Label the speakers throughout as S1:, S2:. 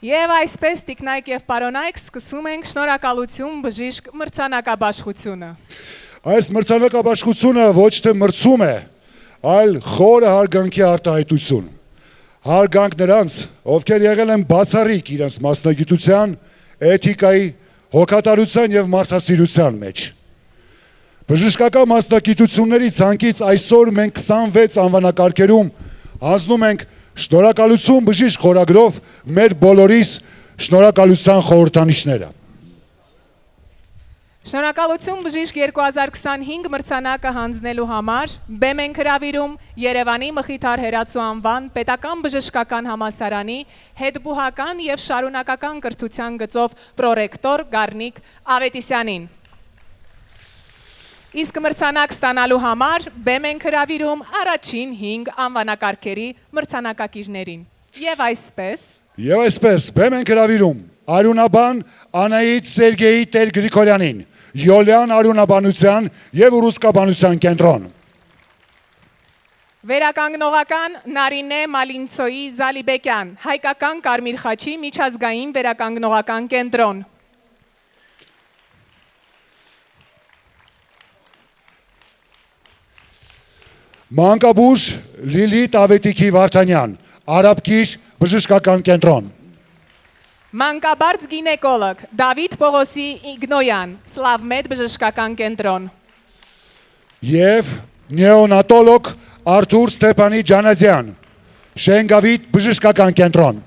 S1: Եվ այսպես տիկնայք եւ պարոնայք սկսում ենք շնորհակալություն բժիշկ մրցանակաբաշխությունը։
S2: Այս մրցանակաբաշխությունը ոչ թե մրցում է, այլ խորը հարգանքի արտահայտություն։ Հարգանք նրանց, ովքեր եղել են բացառիկ իրենց մասնագիտության, էթիկայի, հոգատարության եւ մարդասիրության մեջ։ Բժշկական մասնագիտությունների ցանկից այսօր մենք 26 անվանակարգերում հանձնում ենք շնորհակալություն բժիշկ խորագրով մեր բոլորիս շնորհակալության խորհրդանիշները։
S1: Շնորհակալություն բժիշկ 2025 մրցանակը հանձնելու համար բեմ ենք հրավիրում Երևանի Մխիթար Հերացու անվան պետական բժշկական համալսարանի հետբուհական եւ շարունակական կրթության գծով պրոռեկտոր Գառնիկ Ավետիսյանին։ Իսկ մրցանակ ստանալու համար բեմ ենք հրավիրում առաջին 5 անվանակարգերի մրցանակակիրներին։ Եվ այսպես
S2: բեմ ենք հրավիրում Արյունաբան Անահիտ Սերգեյ Տեր-Գրիգորյանին, Յոլյան արյունաբանության եւ ուռուցքաբանության կենտրոն։
S1: Վերականգնողական Նարինե Մալինցոյի Զալիբեկյան, Հայկական Կարմիր խաչի միջազգային վերականգնողական կենտրոն։
S2: Մանկաբույժ Լիլիթ Ավետիքի Վարդանյան, Արաբկիր բժշկական կենտրոն։
S1: Մանկաբարձ գինեկոլոգ Դավիթ Պողոսի Իգնոյան, Սլավմեդ բժշկական կենտրոն։
S2: Եվ նեոնատոլոգ Արթուր Ստեփանի Ջանադյան, Շենգավիթ բժշկական կենտրոն։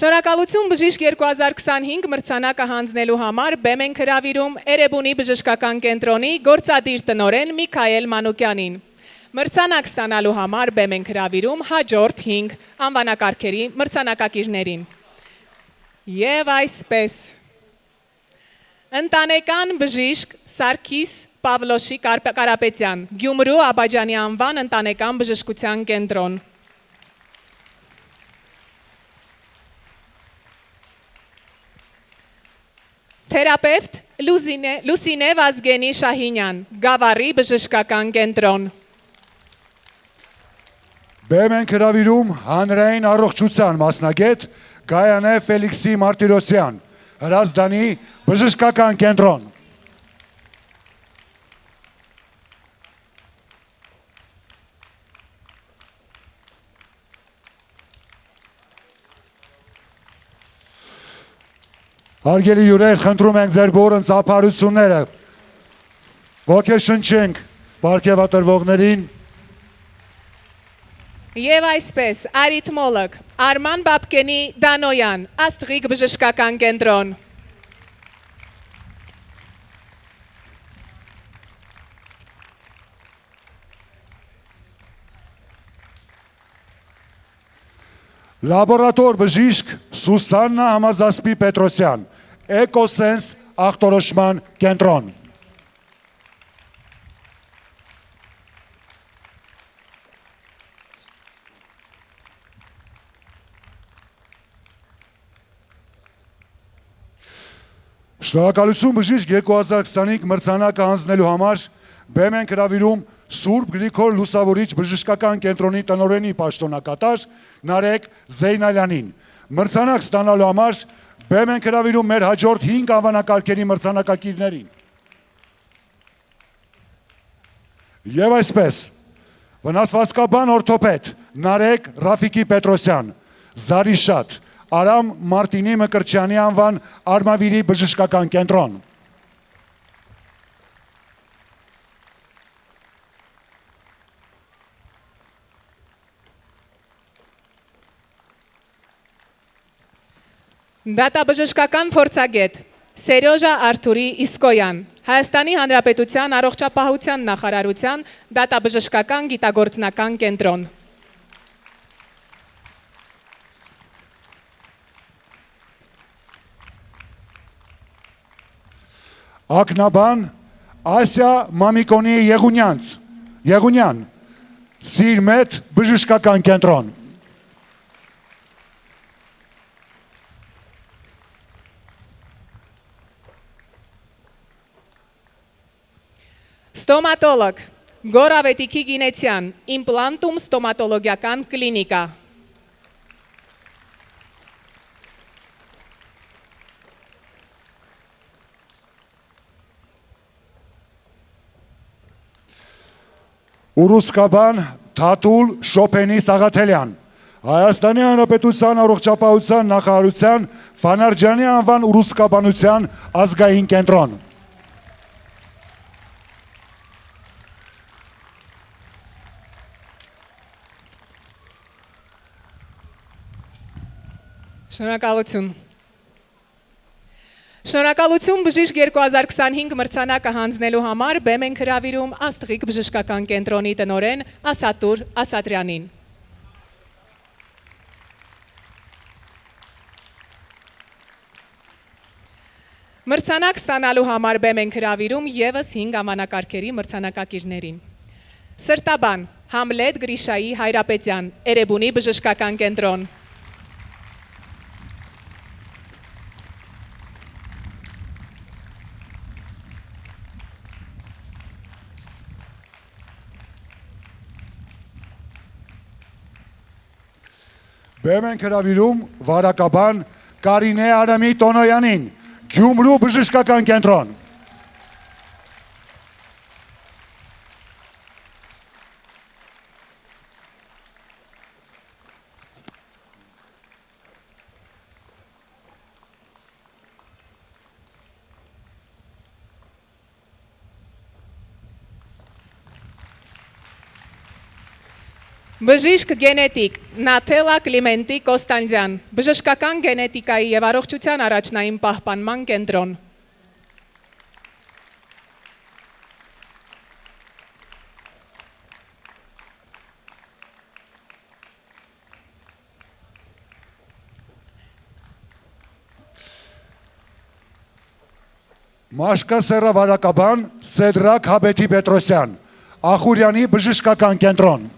S1: Շնորհակալություն բժիշկ 2025 մրցանակը հանձնելու համար բեմ ենք հրավիրում Էրեբունի բժշկական կենտրոնի գործադիր տնօրեն Միքայել Մանուկյանին։ Մրցանակ ստանալու համար բեմ ենք հրավիրում հաջորդ 5 անվանակարգերի մրցանակակիրներին։ Եվ այսպես ընտանեկան բժիշկ Սարգիս Պավլոշի Կարապետյան, Գյումրու Աբաջանի անվան ընտանեկան բժշկության կենտրոն։ Թերապևտ Լուսինե Վազգենի Շահինյան, Գավառի բժշկական կենտրոն։
S2: Բեմ ենք հրավիրում հանրային առողջության մասնագետ Գայանե Ֆելիքսի Մարտիրոսյան, Հրազդանի բժշկական կենտրոն։ Հարգելի հյուրեր, խնդրում ենք ձեր բոլոր ծափարությունները ոգեշնչենք պարգևատրվողներին։
S1: Եվ այսպես արիթմոլոգ Արման Բաբկենի Դանոյան, Աստրիկ բժշկական կենտրոն։
S2: Լաբորատոր բժիշկ Սուսաննա Համազասպի Պետրոսյան, Էկոսենս ախտորոշման կենտրոն։ Շնորհակալություն բժիշկ 2025 մրցանակը հանձնելու համար բեմ ենք հրավիրում Սուրբ Գրիգոր Լուսավորիչ բժշկական կենտրոնի տնօրենի պաշտոնակատար Նարեկ Զեյնալյանին։ Մրցանակ ստանալու համար բեմ ենք հրավիրում մեր հաջորդ 5 անվանակարգերի մրցանակակիրներին։ Եվ այսպես վնասվածքաբան օրթոպեդ Նարեկ Ռաֆիկի Պետրոսյան, Զարիշատ Արամ Մարտինի Մկրտչյանի անվան Արմավիրի բժշկական կենտրոն։
S1: Դատաբժշկական փորձագետ Սերյոժա Արթուրի Իսկոյան, Հայաստանի Հանրապետության առողջապահության նախարարության դատաբժշկական գիտագործնական կենտրոն։
S2: Ակնաբան Ասիա Մամիկոնի Եղունյան, Սիրմետ բժշկական կենտրոն։
S1: Ստոմատոլոգ Գորավետիքի Գինեցյան, իմպլանտում ստոմատոլոգիական կլինիկա։
S2: Ուրուսկաբան Թաթուլ Շոփենի Սաղաթելյան, Հայաստանի Հանրապետության առողջապահության նախարարության Ֆանարջյանի անվան ուրուսկաբանության ազգային կենտրոն։
S1: Շնորհակալություն։ Շնորհակալություն բժիշկ 2025 մրցանակը հանձնելու համար բեմ ենք հրավիրում Աստղիկ բժշկական կենտրոնի տնօրեն Ասատուր Ասատրյանին։ Մրցանակ ստանալու համար բեմ ենք հրավիրում ևս 5 անվանակարգերի մրցանակակիրներին։ Սրտաբան Համլետ Գրիշայի Հայրապետյան, Էրեբունի բժշկական կենտրոն։
S2: Բեմ ենք հրավիրում վարակաբան Կարինե Արամի Տոնոյանին, Գյումրու բժշկական կենտրոն։
S1: Բժիշկ գենետիկ Նաթելա Կլիմենտի Կոստանդյան, բժշկական գենետիկայի և առողջության առաջնային պահպանման կենտրոն։
S2: Մաշկասերա վարակաբան Սեդրակ Հաբետի Պետրոսյան, Ախուրյանի բժշկական կենտրոն։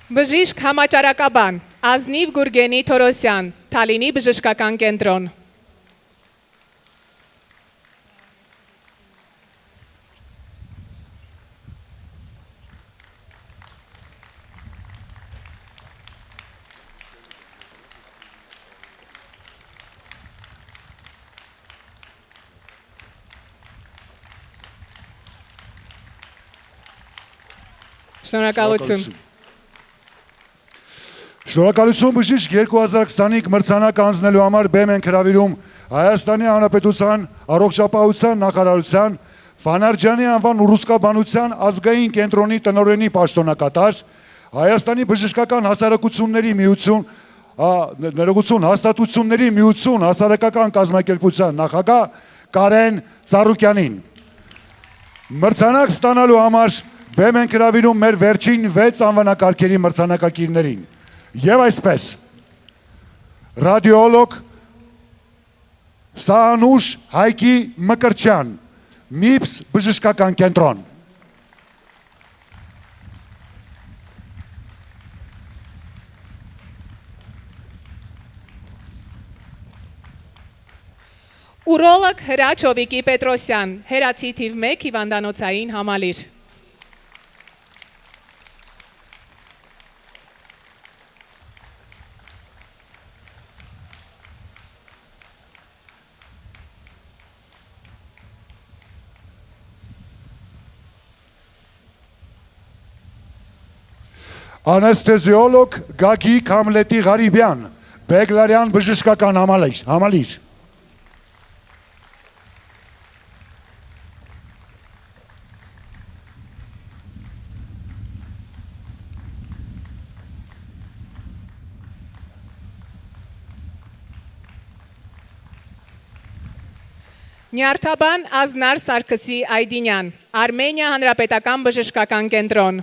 S1: Բժիշկ համաճարակաբան Ազնիվ Գուրգենի Թորոսյան, Թալինի բժշկական կենտրոն։ Շնորհակալություն։
S2: Շնորհակալություն բժիշկ 2025 մրցանակը հանձնելու համար բեմ ենք հրավիրում Հայաստանի Հանրապետության առողջապահության նախարարության Ֆանարջյանի անվան ուրուսկաբանության ազգային կենտրոնի տնօրենի պաշտոնակատար, Հայաստանի բժշկական հասարակությունների միություն, ներողություն, հաստատությունների միություն հասարակական կազմակերպության նախագահ Կարեն Ծառուկյանին։ Մրցանակ ստանալու համար բեմ ենք հրավիրում մեր վերջին 6 անվանակարգերի մրցանակակիրներին։ Եվ այսպես, ռադիոլոգ Սահանուշ Հայկի Մկրտչյան, MIPS բժշկական կենտրոն։
S1: Ուրոլոգ Հրաչ Հովիկի Պետրոսյան, Հերացի թիվ 1 հիվանդանոցային համալիր։
S2: Անեստեզիոլոգ Գագիկ Համլետի Ղարիբյան, Բեգլարյան բժշկական համալիր։
S1: Նյարդաբան Ազնար Սարգսի Այդինյան, Արմենիա Հանրապետական բժշկական կենտրոն։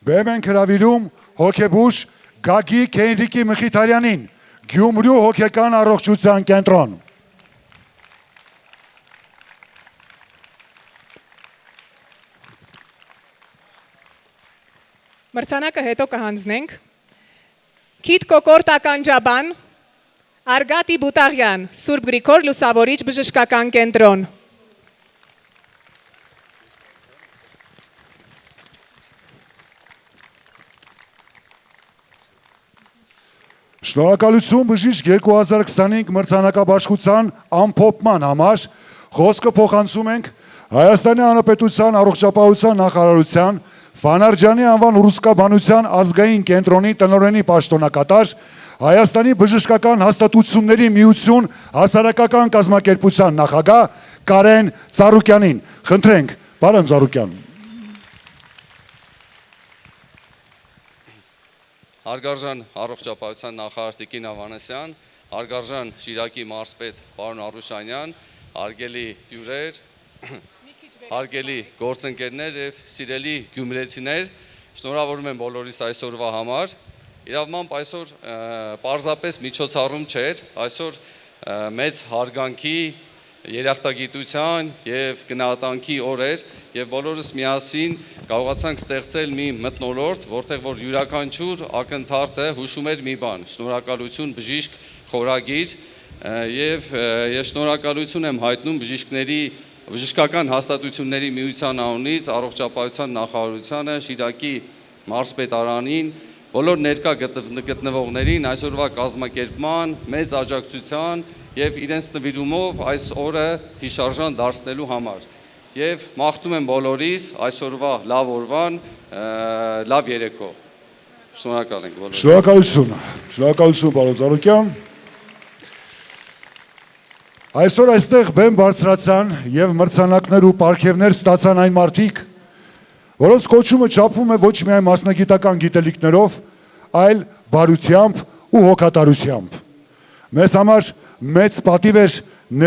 S2: Բեմ ենք հրավիրում հոգեբուժ Գագիկ Հենրիկի Մխիթարյանին, Գյումրու հոգեկան առողջության կենտրոն։
S1: Մրցանակը հետո կհանձնենք։ Քիթ Կոկորտ Ականջաբան, Արգատի Բուտաղյան, Սուրբ Գրիգոր Լուսավորիչ բժշկական կենտրոն։
S2: Շնորհակալություն բժիշկ 2025 մրցանակաբաշխության ամփոփման համար խոսքը փոխանցում ենք Հայաստանի Հանրապետության առողջապահության նախարարության Ֆանարջյանի անվան ուռուցքաբանության ազգային կենտրոնի տնօրենի պաշտոնակատար Հայաստանի բժշկական հաստատությունների միություն հասարակական կազմակերպության նախագահ Կարեն Ծառուկյանին։ Խնդրենք, պարոն Ծառուկյան։
S3: Հարգարժան առողջապահության նախարար Տիկին Ավանեսյան, հարգարժան Շիրակի մարզպետ պարոն Արուշանյան, հարգելի հյուրեր, հարգելի գործընկերներ եւ սիրելի գյումրեցիներ, շնորհավորում եմ բոլորիս այսօրվա համար։ Իրավամբ այսօր պարզապես միջոցառում չէր, այսօր մեծ հարգանքի, երախտագիտության եւ գնահատանքի օր էր եւ բոլորս միասին կարողացանք ստեղծել մի մթնոլորտ, որտեղ որ յուրաքանչյուր ակնթարթը հուշում էր մի բան՝ շնորհակալություն բժիշկ խորագիր եւ ես շնորհակալություն եմ հայտնում բժշկական հաստատությունների միության անունից առողջապահության նախարարությանը, Շիրակի մարզպետարանին, բոլոր ներկա գտնվողներին այսօրվա կազմակերպման, մեծ աջակցության եւ իրենց նվիրումով այս օրը հիշարժան դարձնելու համար։ Եվ մաղթում եմ բոլորիս այսօրվա լավ օրվան, լավ երեկո։ Շնորհակալ ենք բոլորին։
S2: Շնորհակալություն։ Շնորհակալություն պարոն Ծառուկյան։ Այսօր այստեղ բեմ բարձրացան եւ մրցանակներ ու պարգևներ ստացան այն մարդիկ, որոնց կոչումը չափվում է ոչ միայն մասնագիտական գիտելիքներով, այլ բարությամբ ու հոգատարությամբ։ Մեզ համար մեծ պատիվ էր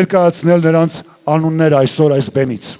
S2: ներկայացնել նրանց անունները այսօր այս բեմից։